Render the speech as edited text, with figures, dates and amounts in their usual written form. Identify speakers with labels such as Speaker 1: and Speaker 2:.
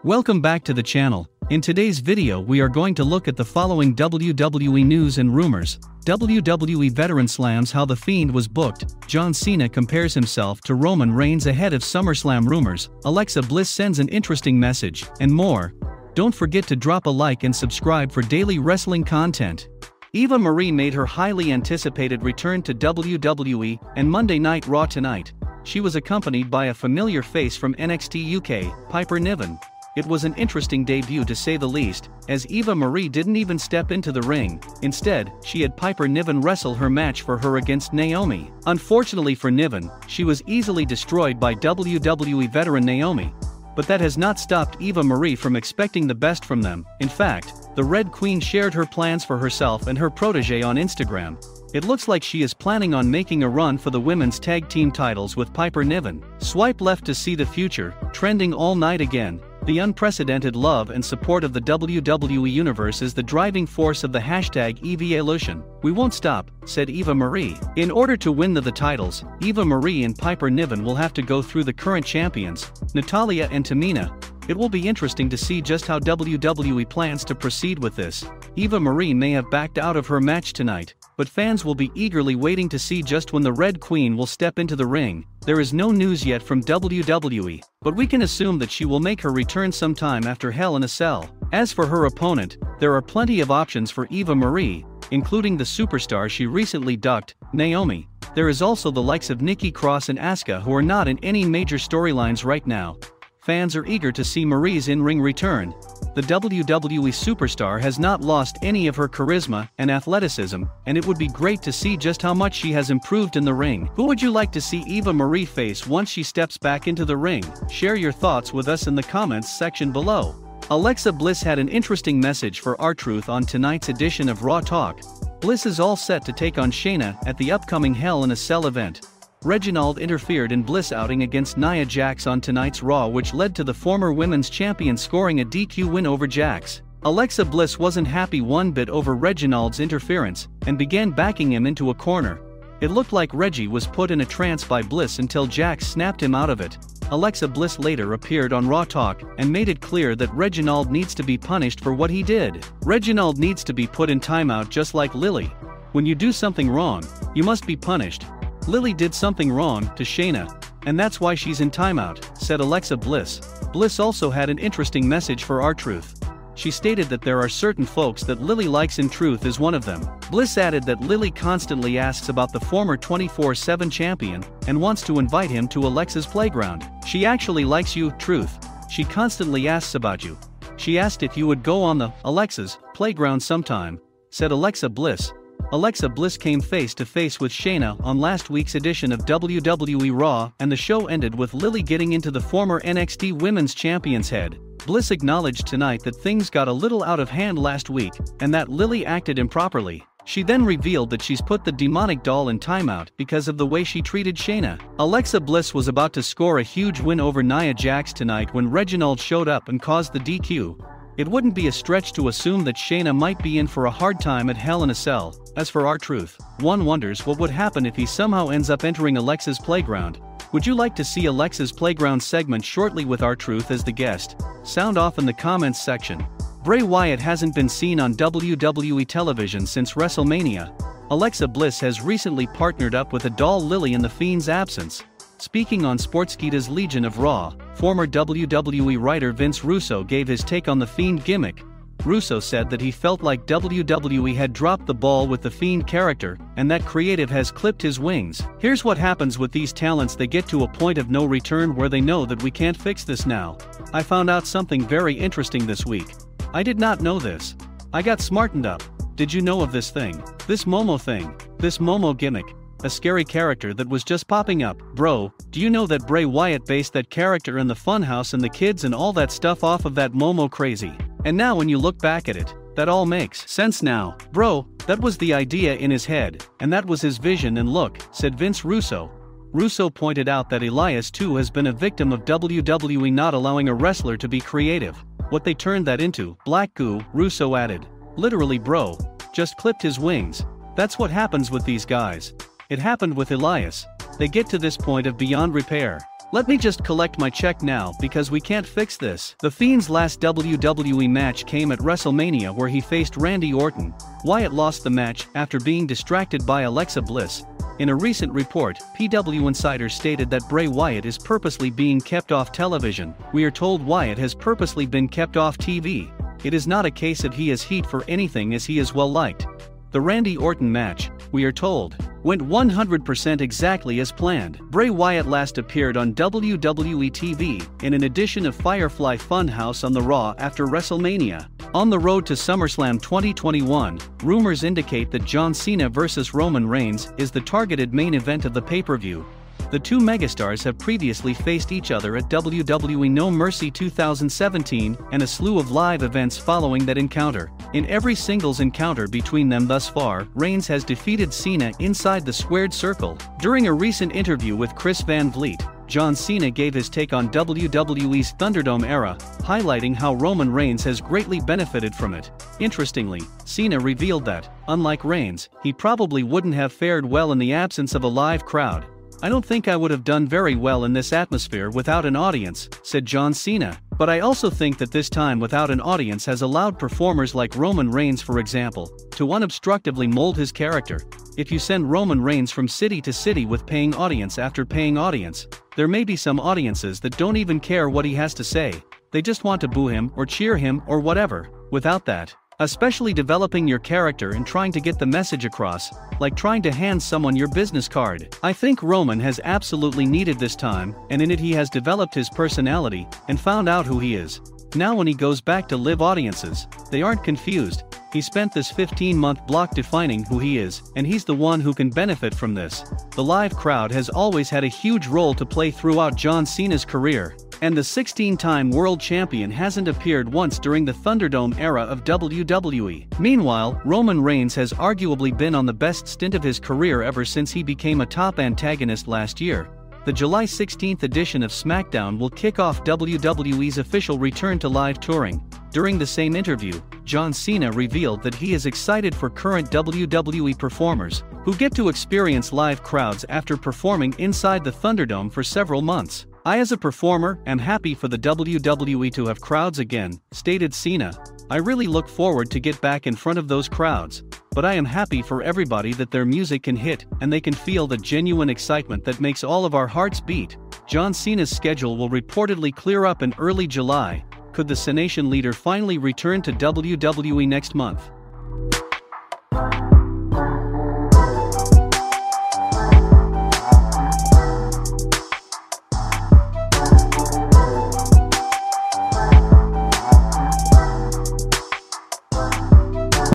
Speaker 1: Welcome back to the channel. In today's video we are going to look at the following WWE news and rumors. WWE veteran slams how the Fiend was booked. John Cena compares himself to Roman Reigns ahead of SummerSlam rumors. Alexa Bliss sends an interesting message, and more. Don't forget to drop a like and subscribe for daily wrestling content. Eva Marie made her highly anticipated return to WWE and Monday Night Raw tonight. She was accompanied by a familiar face from NXT UK, Piper Niven. It was an interesting debut to say the least, as Eva Marie didn't even step into the ring. Instead, she had Piper Niven wrestle her match for her against Naomi. Unfortunately for Niven, she was easily destroyed by WWE veteran Naomi. But that has not stopped Eva Marie from expecting the best from them. In fact, the Red Queen shared her plans for herself and her protege on Instagram. It looks like she is planning on making a run for the women's tag team titles with Piper Niven. Swipe left to see the future, trending all night again. The unprecedented love and support of the WWE Universe is the driving force of the hashtag #EvaEvolution. We won't stop, said Eva Marie. In order to win the titles, Eva Marie and Piper Niven will have to go through the current champions, Natalya and Tamina. It will be interesting to see just how WWE plans to proceed with this. Eva Marie may have backed out of her match tonight, but fans will be eagerly waiting to see just when the Red Queen will step into the ring. There is no news yet from WWE, but we can assume that she will make her return sometime after Hell in a Cell. As for her opponent, there are plenty of options for Eva Marie, including the superstar she recently ducked, Naomi. There is also the likes of Nikki Cross and Asuka who are not in any major storylines right now. Fans are eager to see Marie's in-ring return. The WWE superstar has not lost any of her charisma and athleticism, and it would be great to see just how much she has improved in the ring. Who would you like to see Eva Marie face once she steps back into the ring? Share your thoughts with us in the comments section below. Alexa Bliss had an interesting message for RTruth on tonight's edition of Raw Talk. Bliss is all set to take on Cena at the upcoming Hell in a Cell event. Reginald interfered in Bliss' outing against Nia Jax on tonight's Raw, which led to the former women's champion scoring a DQ win over Jax. Alexa Bliss wasn't happy one bit over Reginald's interference, and began backing him into a corner. It looked like Reggie was put in a trance by Bliss until Jax snapped him out of it. Alexa Bliss later appeared on Raw Talk and made it clear that Reginald needs to be punished for what he did. Reginald needs to be put in timeout just like Lily. When you do something wrong, you must be punished. Lily did something wrong to Shayna, and that's why she's in timeout, said Alexa Bliss. Bliss also had an interesting message for RTruth. She stated that there are certain folks that Lily likes and Truth is one of them. Bliss added that Lily constantly asks about the former 24/7 champion and wants to invite him to Alexa's playground. She actually likes you, Truth. She constantly asks about you. She asked if you would go on the Alexa's playground sometime, said Alexa Bliss. Alexa Bliss came face to face with Shayna on last week's edition of WWE Raw, and the show ended with Lily getting into the former NXT Women's Champion's head. Bliss acknowledged tonight that things got a little out of hand last week, and that Lily acted improperly. She then revealed that she's put the demonic doll in timeout because of the way she treated Shayna. Alexa Bliss was about to score a huge win over Nia Jax tonight when Reginald showed up and caused the DQ. It wouldn't be a stretch to assume that Shayna might be in for a hard time at Hell in a Cell. As for RTruth, one wonders what would happen if he somehow ends up entering Alexa's playground. Would you like to see Alexa's playground segment shortly with RTruth as the guest? Sound off in the comments section. Bray Wyatt hasn't been seen on WWE television since WrestleMania. Alexa Bliss has recently partnered up with a doll Lily in the Fiend's absence. Speaking on Sportskeeda's Legion of Raw, former WWE writer Vince Russo gave his take on the Fiend gimmick. Russo said that he felt like WWE had dropped the ball with the Fiend character, and that creative has clipped his wings. Here's what happens with these talents: they get to a point of no return where they know that we can't fix this now. I found out something very interesting this week. I did not know this. I got smartened up. Did you know of this thing? This Momo thing. This Momo gimmick. A scary character that was just popping up. Bro, do you know that Bray Wyatt based that character in the Funhouse and the kids and all that stuff off of that Momo crazy? And now when you look back at it, that all makes sense now. Bro, that was the idea in his head, and that was his vision and look, said Vince Russo. Russo pointed out that Elias too has been a victim of WWE not allowing a wrestler to be creative. What they turned that into, black goo, Russo added. Literally bro, just clipped his wings. That's what happens with these guys. It happened with Elias. They get to this point of beyond repair. Let me just collect my check now because we can't fix this. The Fiend's last WWE match came at WrestleMania where he faced Randy Orton. Wyatt lost the match after being distracted by Alexa Bliss. In a recent report, PW Insider stated that Bray Wyatt is purposely being kept off television. We are told Wyatt has purposely been kept off TV. It is not a case of he has heat for anything as he is well liked. The Randy Orton match, we are told, went 100% exactly as planned. Bray Wyatt last appeared on WWE TV in an edition of Firefly Funhouse on the Raw after WrestleMania. On the road to SummerSlam 2021, rumors indicate that John Cena vs. Roman Reigns is the targeted main event of the pay-per-view. The two megastars have previously faced each other at WWE No Mercy 2017 and a slew of live events following that encounter. In every singles encounter between them thus far, Reigns has defeated Cena inside the squared circle. During a recent interview with Chris Van Vliet, John Cena gave his take on WWE's Thunderdome era, highlighting how Roman Reigns has greatly benefited from it. Interestingly, Cena revealed that, unlike Reigns, he probably wouldn't have fared well in the absence of a live crowd. "I don't think I would have done very well in this atmosphere without an audience," said John Cena. "But I also think that this time without an audience has allowed performers like Roman Reigns, for example, to unobstructedly mold his character. If you send Roman Reigns from city to city with paying audience after paying audience, there may be some audiences that don't even care what he has to say. They just want to boo him or cheer him or whatever. Without that, especially developing your character and trying to get the message across, like trying to hand someone your business card. I think Roman has absolutely needed this time, and in it he has developed his personality and found out who he is. Now when he goes back to live audiences, they aren't confused. He spent this 15-month block defining who he is, and he's the one who can benefit from this." The live crowd has always had a huge role to play throughout John Cena's career, and the 16-time world champion hasn't appeared once during the Thunderdome era of WWE. Meanwhile, Roman Reigns has arguably been on the best stint of his career ever since he became a top antagonist last year. The July 16th edition of SmackDown will kick off WWE's official return to live touring. During the same interview, John Cena revealed that he is excited for current WWE performers, who get to experience live crowds after performing inside the Thunderdome for several months. "I as a performer am happy for the WWE to have crowds again," stated Cena. "I really look forward to get back in front of those crowds. But I am happy for everybody that their music can hit and they can feel the genuine excitement that makes all of our hearts beat." John Cena's schedule will reportedly clear up in early July. Could the Cenation leader finally return to WWE next month?